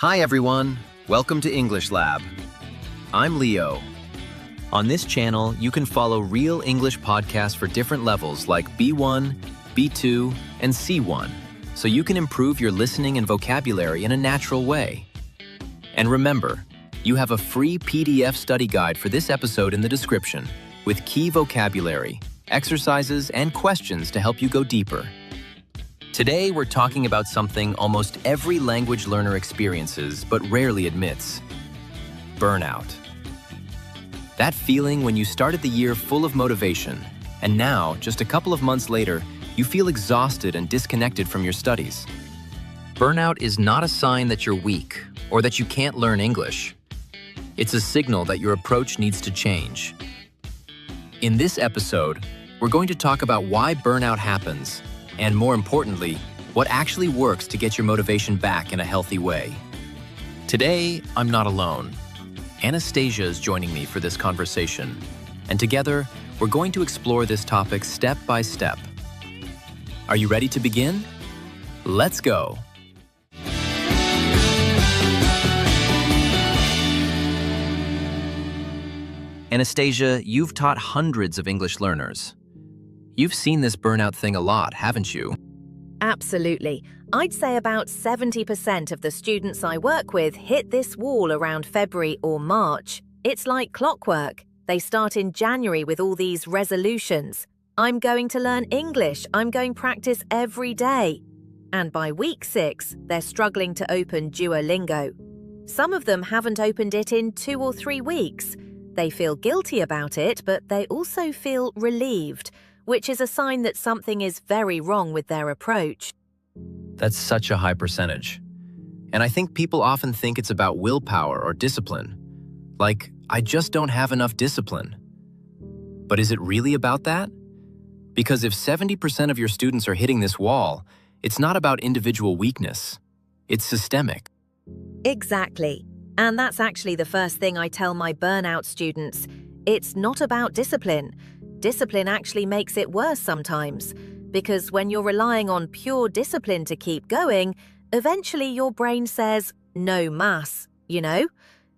Hi everyone, welcome to English Lab. I'm Leo. On this channel, you can follow real English podcasts for different levels like B1, B2, and C1, so you can improve your listening and vocabulary in a natural way. And remember, you have a free PDF study guide for this episode in the description with key vocabulary, exercises, and questions to help you go deeper. Today, we're talking about something almost every language learner experiences but rarely admits: burnout. That feeling when you started the year full of motivation, and now, just a couple of months later, you feel exhausted and disconnected from your studies. Burnout is not a sign that you're weak or that you can't learn English. It's a signal that your approach needs to change. In this episode, we're going to talk about why burnout happens, and more importantly, what actually works to get your motivation back in a healthy way. Today, I'm not alone. Anastasia is joining me for this conversation, and together, we're going to explore this topic step by step. Are you ready to begin? Let's go! Anastasia, you've taught hundreds of English learners. You've seen this burnout thing a lot, haven't you? Absolutely. I'd say about 70% of the students I work with hit this wall around February or March. It's like clockwork. They start in January with all these resolutions. I'm going to learn English. I'm going to practice every day. And by week 6, they're struggling to open Duolingo. Some of them haven't opened it in 2 or 3 weeks. They feel guilty about it, but they also feel relieved, which is a sign that something is very wrong with their approach. That's such a high percentage. And I think people often think it's about willpower or discipline. Like, I just don't have enough discipline. But is it really about that? Because if 70% of your students are hitting this wall, it's not about individual weakness. It's systemic. Exactly. And that's actually the first thing I tell my burnout students. It's not about discipline. Discipline actually makes it worse sometimes, because when you're relying on pure discipline to keep going, eventually your brain says, no mas, you know?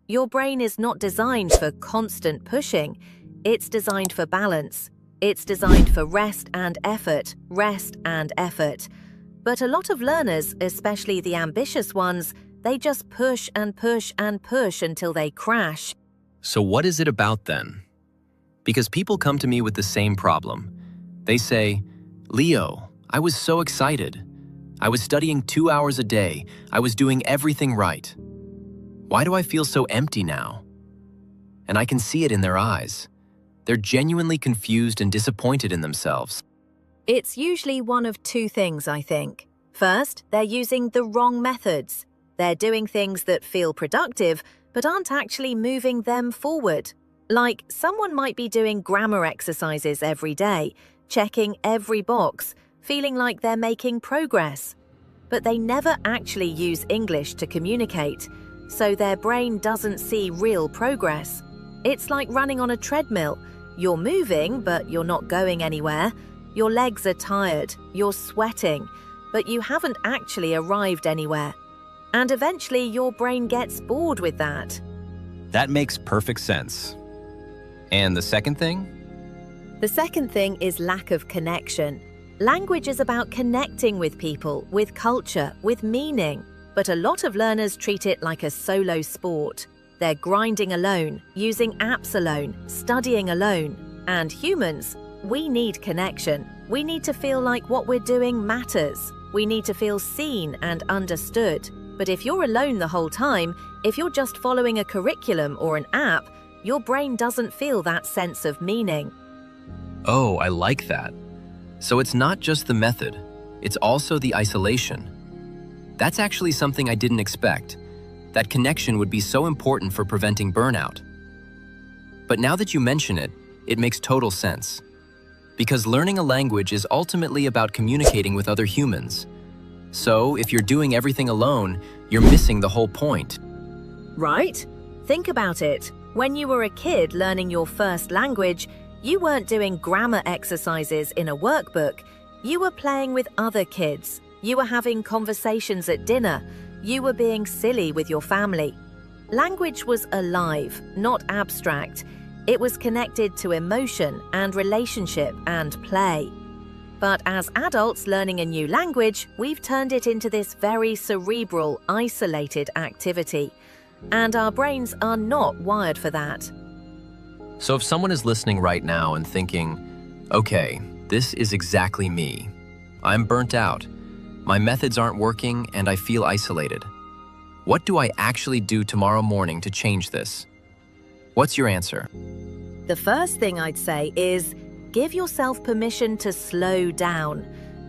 Your brain is not designed for constant pushing. It's designed for balance. It's designed for rest and effort. But a lot of learners, especially the ambitious ones, they just push and push and push until they crash. So what is it about then? Because people come to me with the same problem. They say, Leo, I was so excited. I was studying 2 hours a day. I was doing everything right. Why do I feel so empty now? And I can see it in their eyes. They're genuinely confused and disappointed in themselves. It's usually one of 2 things, I think. First, they're using the wrong methods. They're doing things that feel productive, but aren't actually moving them forward. Like, someone might be doing grammar exercises every day, checking every box, feeling like they're making progress. But they never actually use English to communicate, so their brain doesn't see real progress. It's like running on a treadmill. You're moving, but you're not going anywhere. Your legs are tired, you're sweating, but you haven't actually arrived anywhere. And eventually your brain gets bored with that. That makes perfect sense. And the second thing? The second thing is lack of connection. Language is about connecting with people, with culture, with meaning. But a lot of learners treat it like a solo sport. They're grinding alone, using apps alone, studying alone. And humans, we need connection. We need to feel like what we're doing matters. We need to feel seen and understood. But if you're alone the whole time, if you're just following a curriculum or an app, your brain doesn't feel that sense of meaning. Oh, I like that. So it's not just the method, it's also the isolation. That's actually something I didn't expect. That connection would be so important for preventing burnout. But now that you mention it, it makes total sense. Because learning a language is ultimately about communicating with other humans. So if you're doing everything alone, you're missing the whole point. Right? Think about it. When you were a kid learning your first language, you weren't doing grammar exercises in a workbook. You were playing with other kids. You were having conversations at dinner. You were being silly with your family. Language was alive, not abstract. It was connected to emotion and relationship and play. But as adults learning a new language, we've turned it into this very cerebral, isolated activity. And our brains are not wired for that. So if someone is listening right now and thinking, okay, this is exactly me. I'm burnt out. My methods aren't working and I feel isolated. What do I actually do tomorrow morning to change this? What's your answer? The first thing I'd say is give yourself permission to slow down.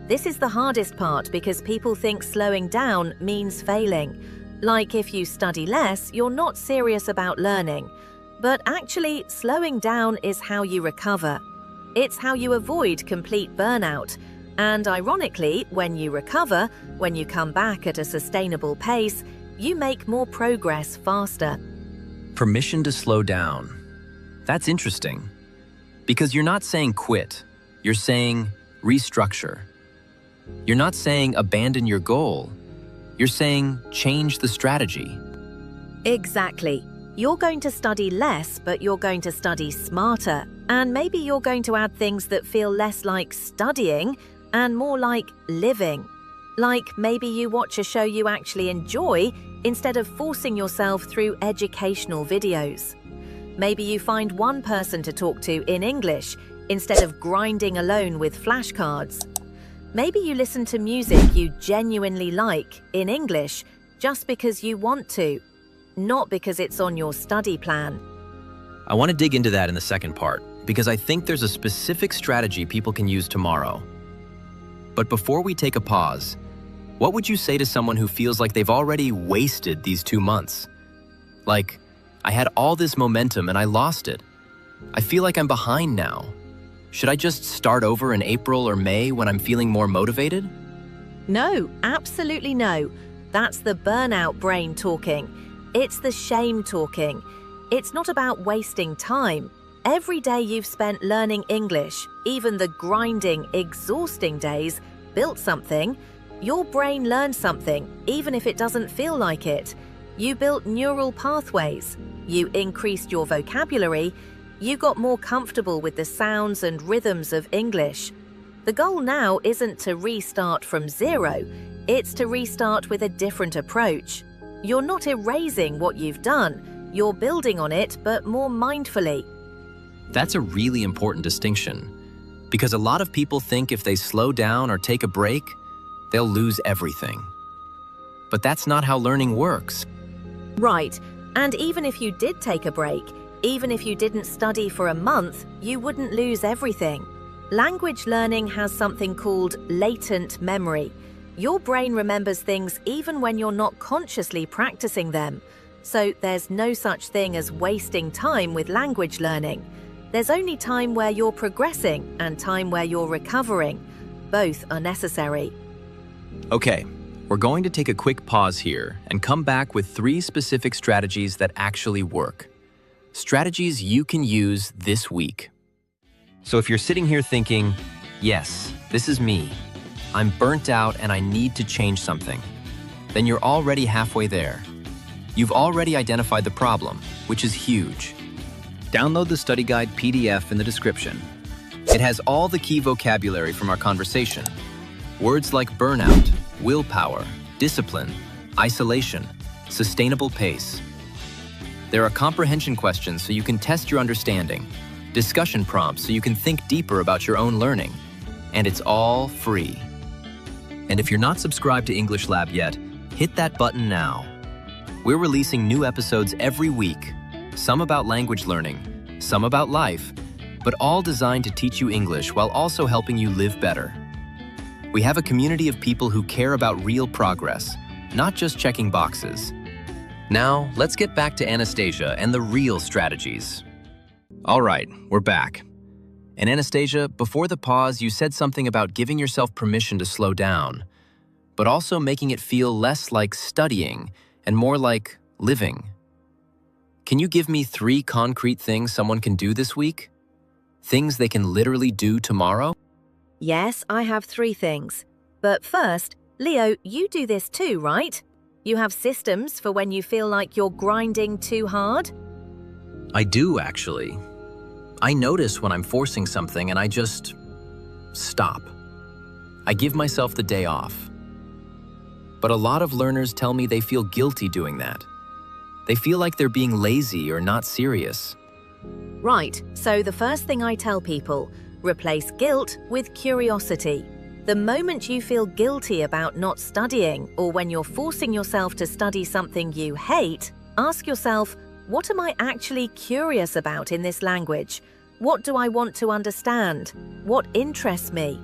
This is the hardest part because people think slowing down means failing. Like if you study less, you're not serious about learning. But actually, slowing down is how you recover. It's how you avoid complete burnout. And ironically, when you recover, when you come back at a sustainable pace, you make more progress faster. Permission to slow down. That's interesting. Because you're not saying quit. You're saying restructure. You're not saying abandon your goal. You're saying change the strategy. Exactly. You're going to study less, but you're going to study smarter. And maybe you're going to add things that feel less like studying and more like living. Like maybe you watch a show you actually enjoy instead of forcing yourself through educational videos. Maybe you find one person to talk to in English instead of grinding alone with flashcards. Maybe you listen to music you genuinely like in English just because you want to, not because it's on your study plan. I want to dig into that in the second part because I think there's a specific strategy people can use tomorrow. But before we take a pause, what would you say to someone who feels like they've already wasted these 2 months? Like, I had all this momentum and I lost it. I feel like I'm behind now. Should I just start over in April or May when I'm feeling more motivated? No, absolutely no. That's the burnout brain talking. It's the shame talking. It's not about wasting time. Every day you've spent learning English, even the grinding, exhausting days, built something. Your brain learned something, even if it doesn't feel like it. You built neural pathways. You increased your vocabulary. You got more comfortable with the sounds and rhythms of English. The goal now isn't to restart from zero. It's to restart with a different approach. You're not erasing what you've done. You're building on it, but more mindfully. That's a really important distinction, because a lot of people think if they slow down or take a break, they'll lose everything. But that's not how learning works. Right, and even if you did take a break, even if you didn't study for a month, you wouldn't lose everything. Language learning has something called latent memory. Your brain remembers things even when you're not consciously practicing them. So there's no such thing as wasting time with language learning. There's only time where you're progressing and time where you're recovering. Both are necessary. Okay, we're going to take a quick pause here and come back with 3 specific strategies that actually work. Strategies you can use this week. So if you're sitting here thinking, yes, this is me. I'm burnt out and I need to change something, then you're already halfway there. You've already identified the problem, which is huge. Download the study guide PDF in the description. It has all the key vocabulary from our conversation. Words like burnout, willpower, discipline, isolation, sustainable pace. There are comprehension questions so you can test your understanding, discussion prompts so you can think deeper about your own learning, and it's all free. And if you're not subscribed to English Lab yet, hit that button now. We're releasing new episodes every week, some about language learning, some about life, but all designed to teach you English while also helping you live better. We have a community of people who care about real progress, not just checking boxes. Now, let's get back to Anastasia and the real strategies. All right, we're back. And Anastasia, before the pause, you said something about giving yourself permission to slow down, but also making it feel less like studying and more like living. Can you give me 3 concrete things someone can do this week? Things they can literally do tomorrow? Yes, I have 3 things. But first, Leo, you do this too, right? You have systems for when you feel like you're grinding too hard? I do, actually. I notice when I'm forcing something and I just stop. I give myself the day off. But a lot of learners tell me they feel guilty doing that. They feel like they're being lazy or not serious. Right, so the first thing I tell people, replace guilt with curiosity. The moment you feel guilty about not studying or when you're forcing yourself to study something you hate, ask yourself, what am I actually curious about in this language? What do I want to understand? What interests me?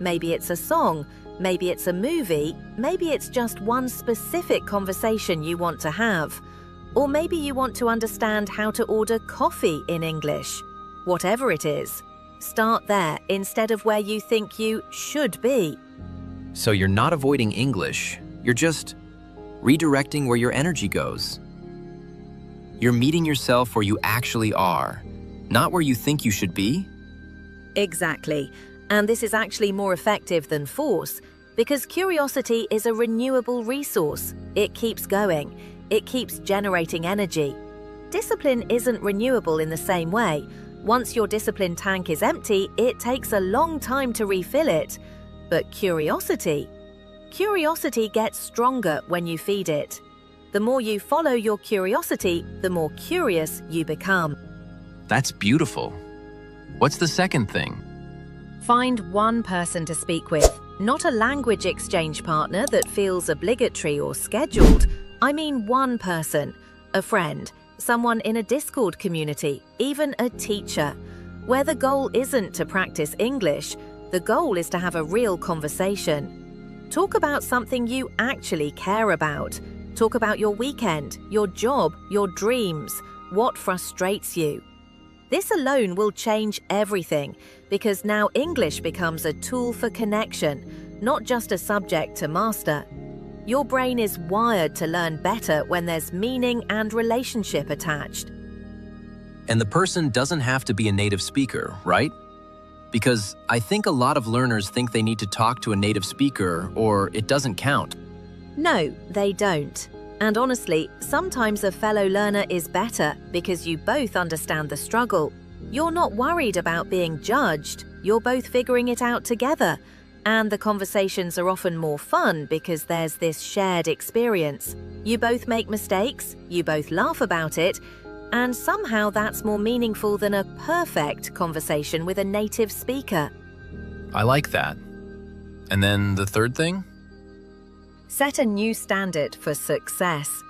Maybe it's a song, maybe it's a movie, maybe it's just one specific conversation you want to have. Or maybe you want to understand how to order coffee in English. Whatever it is, start there instead of where you think you should be. So you're not avoiding English, you're just redirecting where your energy goes. You're meeting yourself where you actually are, not where you think you should be. Exactly. And this is actually more effective than force, because curiosity is a renewable resource. It keeps going. It keeps generating energy. Discipline isn't renewable in the same way. Once your discipline tank is empty, it takes a long time to refill it. But curiosity gets stronger when you feed it. The more you follow your curiosity, the more curious you become. That's beautiful. What's the second thing? Find one person to speak with, not a language exchange partner that feels obligatory or scheduled. I mean one person, a friend, someone in a Discord community, even a teacher, where the goal isn't to practice English, the goal is to have a real conversation. Talk about something you actually care about. Talk about your weekend, your job, your dreams, what frustrates you. This alone will change everything, because now English becomes a tool for connection, not just a subject to master. Your brain is wired to learn better when there's meaning and relationship attached. And the person doesn't have to be a native speaker, right? Because I think a lot of learners think they need to talk to a native speaker or it doesn't count. No, they don't. And honestly, sometimes a fellow learner is better because you both understand the struggle. You're not worried about being judged, you're both figuring it out together. And the conversations are often more fun because there's this shared experience. You both make mistakes, you both laugh about it, and somehow that's more meaningful than a perfect conversation with a native speaker. I like that. And then the third thing? Set a new standard for success.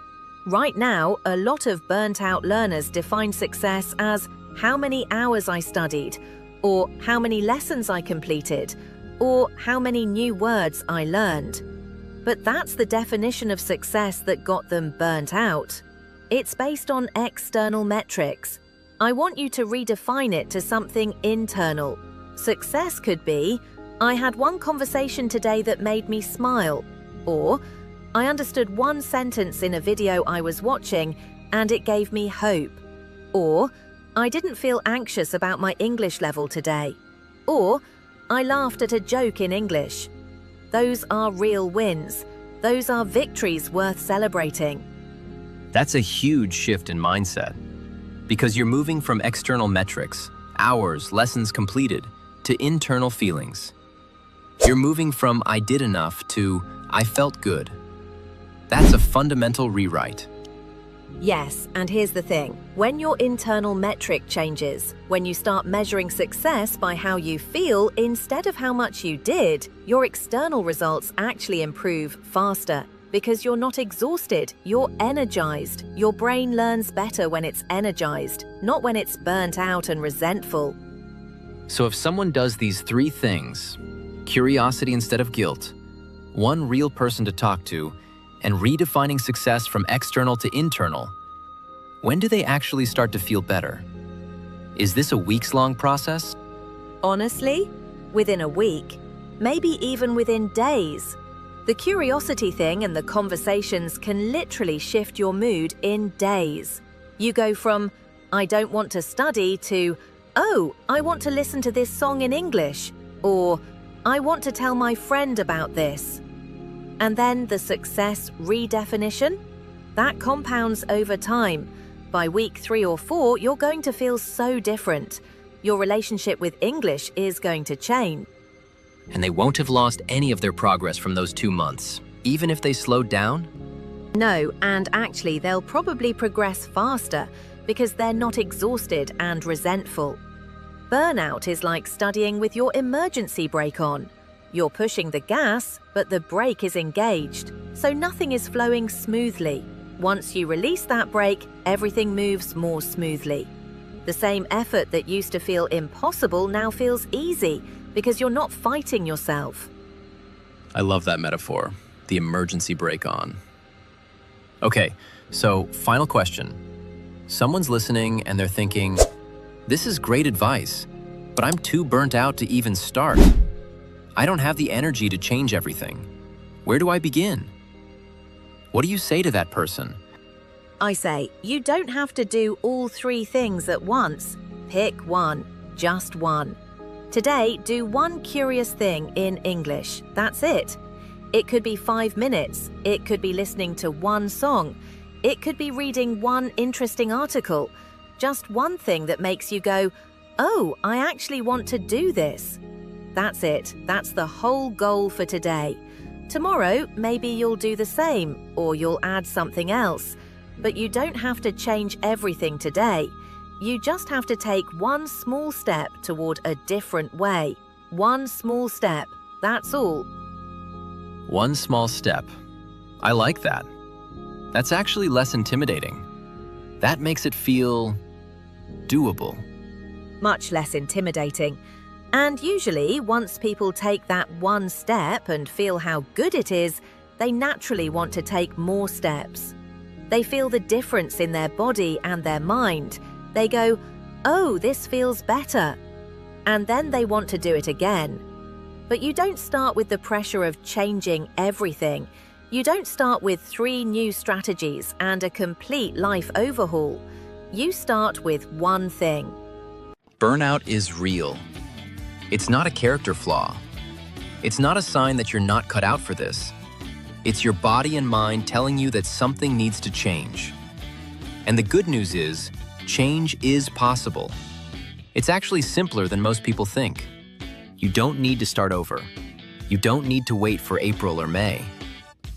Right now, a lot of burnt-out learners define success as how many hours I studied, or how many lessons I completed, or how many new words I learned. But that's the definition of success that got them burnt out. It's based on external metrics. I want you to redefine it to something internal. Success could be, I had one conversation today that made me smile, or I understood one sentence in a video I was watching and it gave me hope, or I didn't feel anxious about my English level today, or I laughed at a joke in English. Those are real wins. Those are victories worth celebrating. That's a huge shift in mindset, because you're moving from external metrics, hours, lessons completed, to internal feelings. You're moving from I did enough to I felt good. That's a fundamental rewrite. Yes, and here's the thing. When your internal metric changes, when you start measuring success by how you feel instead of how much you did, your external results actually improve faster because you're not exhausted, you're energized. Your brain learns better when it's energized, not when it's burnt out and resentful. So if someone does these three things, curiosity instead of guilt, one real person to talk to, and redefining success from external to internal, when do they actually start to feel better? Is this a weeks-long process? Honestly, within a week, maybe even within days. The curiosity thing and the conversations can literally shift your mood in days. You go from, I don't want to study to, oh, I want to listen to this song in English, or I want to tell my friend about this. And then the success redefinition? That compounds over time. By week 3 or 4, you're going to feel so different. Your relationship with English is going to change. And they won't have lost any of their progress from those 2 months, even if they slowed down? No, and actually they'll probably progress faster because they're not exhausted and resentful. Burnout is like studying with your emergency brake on. You're pushing the gas, but the brake is engaged, so nothing is flowing smoothly. Once you release that brake, everything moves more smoothly. The same effort that used to feel impossible now feels easy because you're not fighting yourself. I love that metaphor, the emergency brake on. Okay, so final question. Someone's listening and they're thinking, this is great advice, but I'm too burnt out to even start. I don't have the energy to change everything. Where do I begin? What do you say to that person? I say, you don't have to do all 3 things at once. Pick one, just one. Today, do one curious thing in English. That's it. It could be 5 minutes. It could be listening to one song. It could be reading one interesting article. Just one thing that makes you go, oh, I actually want to do this. That's it. That's the whole goal for today. Tomorrow, maybe you'll do the same, or you'll add something else. But you don't have to change everything today. You just have to take one small step toward a different way. One small step. That's all. One small step. I like that. That's actually less intimidating. That makes it feel doable. Much less intimidating. And usually, once people take that one step and feel how good it is, they naturally want to take more steps. They feel the difference in their body and their mind. They go, oh, this feels better. And then they want to do it again. But you don't start with the pressure of changing everything. You don't start with 3 new strategies and a complete life overhaul. You start with one thing. Burnout is real. It's not a character flaw. It's not a sign that you're not cut out for this. It's your body and mind telling you that something needs to change. And the good news is, change is possible. It's actually simpler than most people think. You don't need to start over. You don't need to wait for April or May.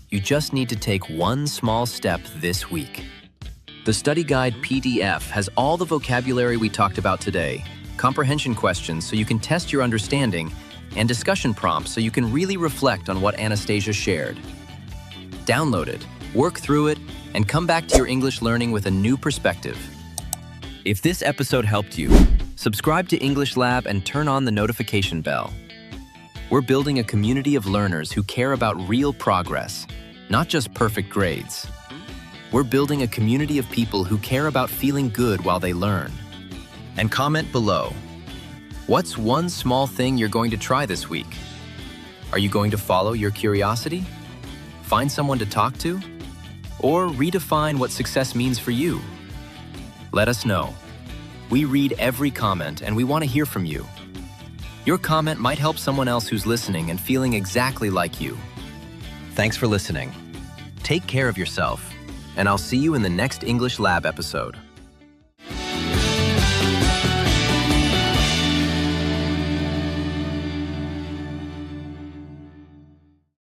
You just need to take one small step this week. The study guide PDF has all the vocabulary we talked about today, comprehension questions so you can test your understanding, and discussion prompts so you can really reflect on what Anastasia shared. Download it, work through it, and come back to your English learning with a new perspective. If this episode helped you, subscribe to English Lab and turn on the notification bell. We're building a community of learners who care about real progress, not just perfect grades. We're building a community of people who care about feeling good while they learn. And comment below. What's one small thing you're going to try this week? Are you going to follow your curiosity? Find someone to talk to? Or redefine what success means for you? Let us know. We read every comment and we want to hear from you. Your comment might help someone else who's listening and feeling exactly like you. Thanks for listening. Take care of yourself, and I'll see you in the next English Lab episode.